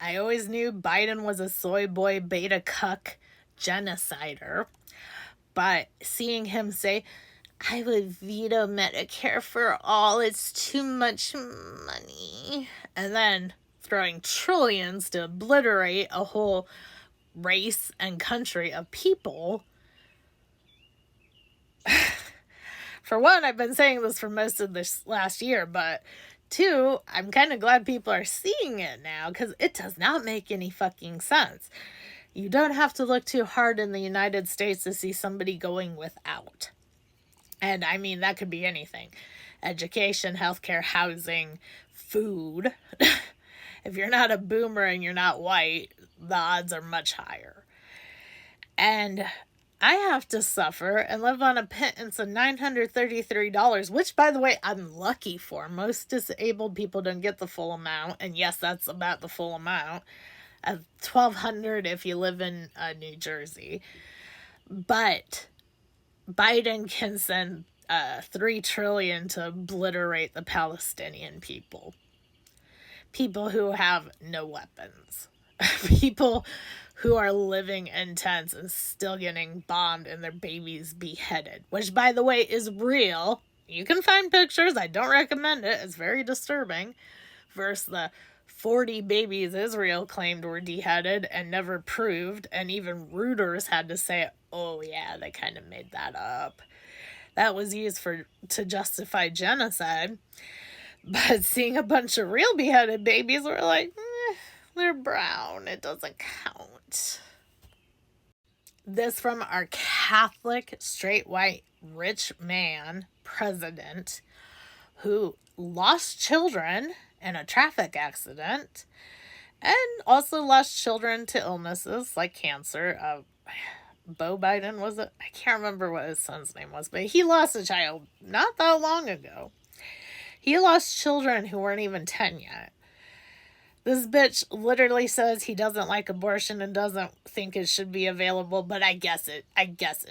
I always knew Biden was a soy boy beta cuck genocider. But seeing him say, I would veto Medicare for all, it's too much money. And then throwing trillions to obliterate a whole race and country of people. For one, I've been saying this for most of this last year, but two, I'm kind of glad people are seeing it now because it does not make any fucking sense. You don't have to look too hard in the United States to see somebody going without. And I mean, that could be anything. Education, healthcare, housing, food. If you're not a boomer and you're not white, the odds are much higher. And I have to suffer and live on a pittance of $933, which, by the way, I'm lucky for. Most disabled people don't get the full amount. And yes, that's about the full amount. $1,200 if you live in New Jersey. But Biden can send $3 trillion to obliterate the Palestinian people. People who have no weapons. People who are living in tents and still getting bombed and their babies beheaded. Which, by the way, is real. You can find pictures. I don't recommend it. It's very disturbing. Versus the 40 babies Israel claimed were beheaded and never proved. And even Reuters had to say, oh yeah, they kind of made that up. That was used to justify genocide. But seeing a bunch of real beheaded babies, we're like, they're brown. It doesn't count. This from our Catholic, straight, white, rich man president who lost children in a traffic accident and also lost children to illnesses like cancer. Beau Biden, was it? I can't remember what his son's name was, but he lost a child not that long ago. He lost children who weren't even 10 yet. This bitch literally says he doesn't like abortion and doesn't think it should be available, but I guess it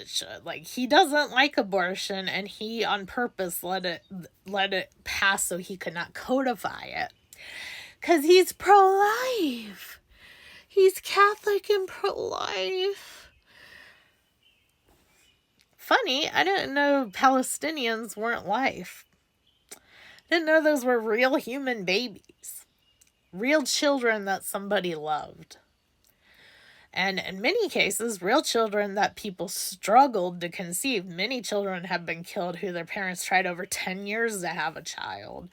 should. Like, he doesn't like abortion and he on purpose let it pass so he could not codify it. 'Cause he's pro-life. He's Catholic and pro-life. Funny, I didn't know Palestinians weren't life. I didn't know those were real human babies. Real children that somebody loved. And in many cases, real children that people struggled to conceive. Many children have been killed who their parents tried over 10 years to have a child.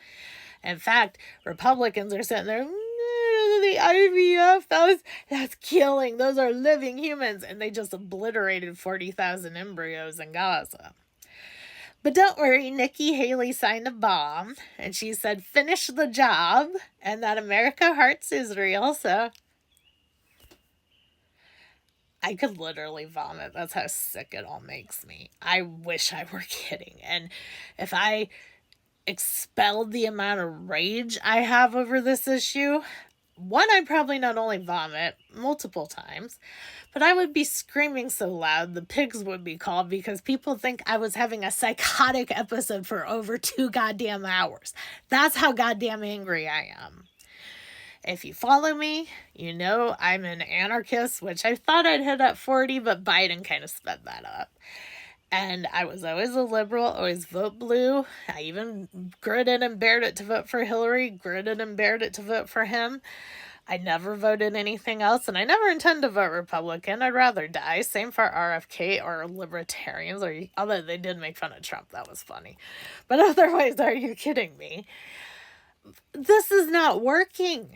In fact, Republicans are sitting there, the IVF, that's killing. Those are living humans. And they just obliterated 40,000 embryos in Gaza. But don't worry, Nikki Haley signed a bomb, and she said, finish the job, and that America hearts Israel, so I could literally vomit. That's how sick it all makes me. I wish I were kidding. And if I expelled the amount of rage I have over this issue, one, I'd probably not only vomit multiple times, but I would be screaming so loud the pigs would be called because people think I was having a psychotic episode for over 2 goddamn hours. That's how goddamn angry I am. If you follow me, you know I'm an anarchist, which I thought I'd hit at 40, but Biden kind of sped that up. And I was always a liberal, always vote blue. I even gritted and bared it to vote for Hillary, gritted and bared it to vote for him. I never voted anything else, and I never intend to vote Republican. I'd rather die. Same for RFK or libertarians, although they did make fun of Trump. That was funny. But otherwise, are you kidding me? This is not working.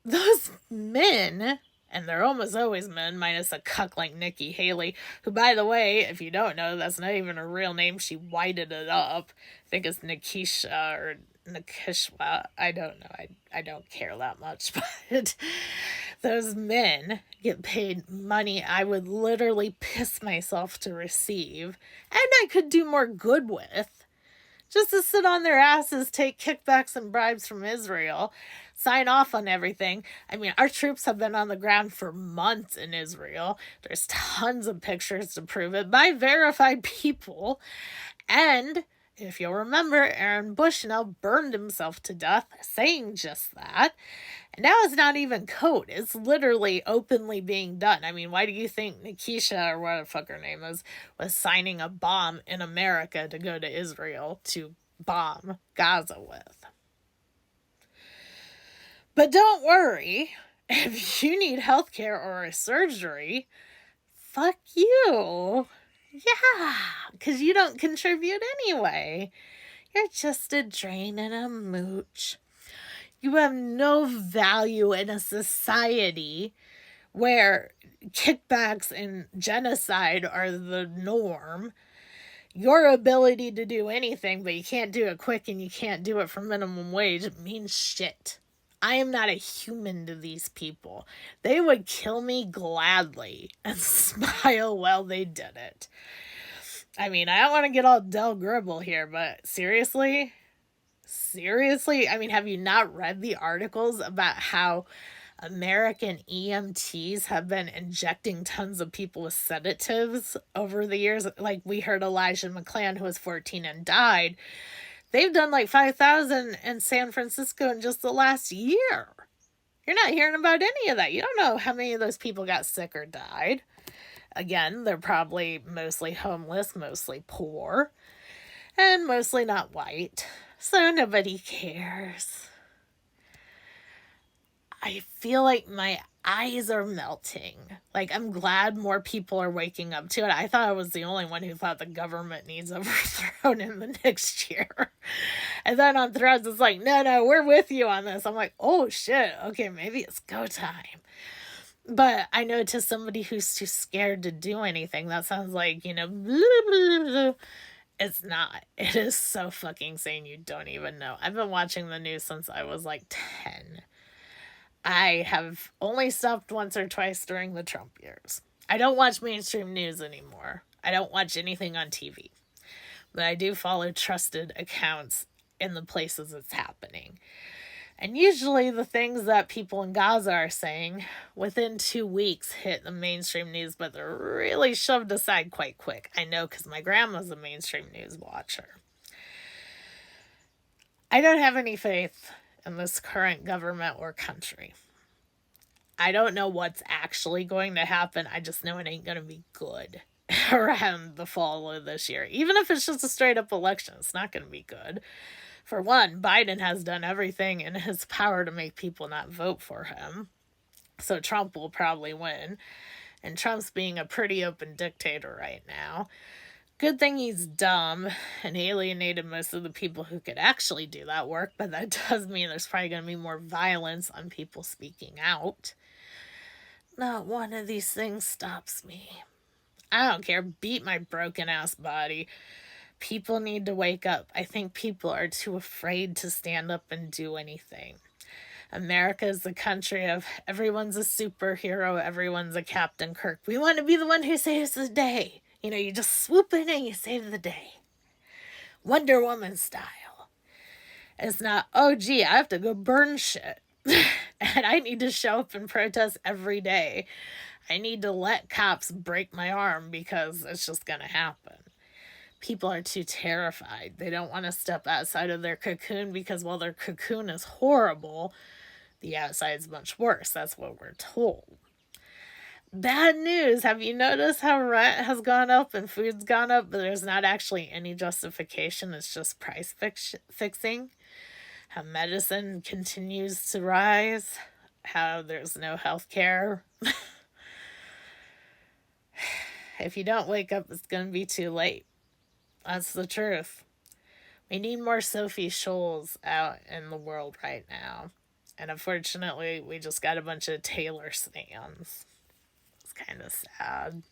Those men, and they're almost always men, minus a cuck like Nikki Haley, who, by the way, if you don't know, that's not even a real name. She whited it up. I think it's Nikisha or Nikishwa. I don't know. I don't care that much. But those men get paid money I would literally piss myself to receive. And I could do more good with. Just to sit on their asses, take kickbacks and bribes from Israel, sign off on everything. I mean, our troops have been on the ground for months in Israel. There's tons of pictures to prove it by verified people. And If you'll remember, Aaron Bushnell burned himself to death saying just that. And now it's not even code. It's literally openly being done. I mean, why do you think Nikisha, or what the fuck her name is, was signing a bomb in America to go to Israel to bomb Gaza with? But don't worry. If you need healthcare or a surgery, fuck you. Yeah, because you don't contribute anyway. You're just a drain and a mooch. You have no value in a society where kickbacks and genocide are the norm. Your ability to do anything, but you can't do it quick and you can't do it for minimum wage, means shit. I am not a human to these people. They would kill me gladly and smile while they did it. I mean, I don't want to get all Del Gribble here, but seriously? Seriously? I mean, have you not read the articles about how American EMTs have been injecting tons of people with sedatives over the years? Like, we heard Elijah McClan, who was 14 and died. They've done like 5,000 in San Francisco in just the last year. You're not hearing about any of that. You don't know how many of those people got sick or died. Again, they're probably mostly homeless, mostly poor, and mostly not white. So nobody cares. I feel like my eyes are melting. Like, I'm glad more people are waking up to it. I thought I was the only one who thought the government needs overthrown in the next year. And then on Threads, it's like, no, we're with you on this. I'm like, oh shit, okay, maybe it's go time. But I know to somebody who's too scared to do anything, that sounds like, blah, blah, blah. It's not. It is so fucking sane you don't even know. I've been watching the news since I was like 10. I have only stopped once or twice during the Trump years. I don't watch mainstream news anymore. I don't watch anything on TV. But I do follow trusted accounts in the places it's happening. And usually the things that people in Gaza are saying within 2 weeks hit the mainstream news, but they're really shoved aside quite quick. I know because my grandma's a mainstream news watcher. I don't have any faith in this current government or country. I don't know what's actually going to happen. I just know it ain't going to be good around the fall of this year. Even if it's just a straight up election, it's not going to be good. For one, Biden has done everything in his power to make people not vote for him. So Trump will probably win. And Trump's being a pretty open dictator right now. Good thing he's dumb and alienated most of the people who could actually do that work, but that does mean there's probably going to be more violence on people speaking out. Not one of these things stops me. I don't care. Beat my broken ass body. People need to wake up. I think people are too afraid to stand up and do anything. America is the country of everyone's a superhero, everyone's a Captain Kirk. We want to be the one who saves the day. You just swoop in and you save the day. Wonder Woman style. It's not, oh gee, I have to go burn shit. And I need to show up and protest every day. I need to let cops break my arm because it's just going to happen. People are too terrified. They don't want to step outside of their cocoon because while their cocoon is horrible, the outside's much worse. That's what we're told. Bad news. Have you noticed how rent has gone up and food's gone up, but there's not actually any justification? It's just price fixing. How medicine continues to rise. How there's no health care. If you don't wake up, it's going to be too late. That's the truth. We need more Sophie Scholes out in the world right now. And unfortunately, we just got a bunch of Taylor stands. It's kind of sad.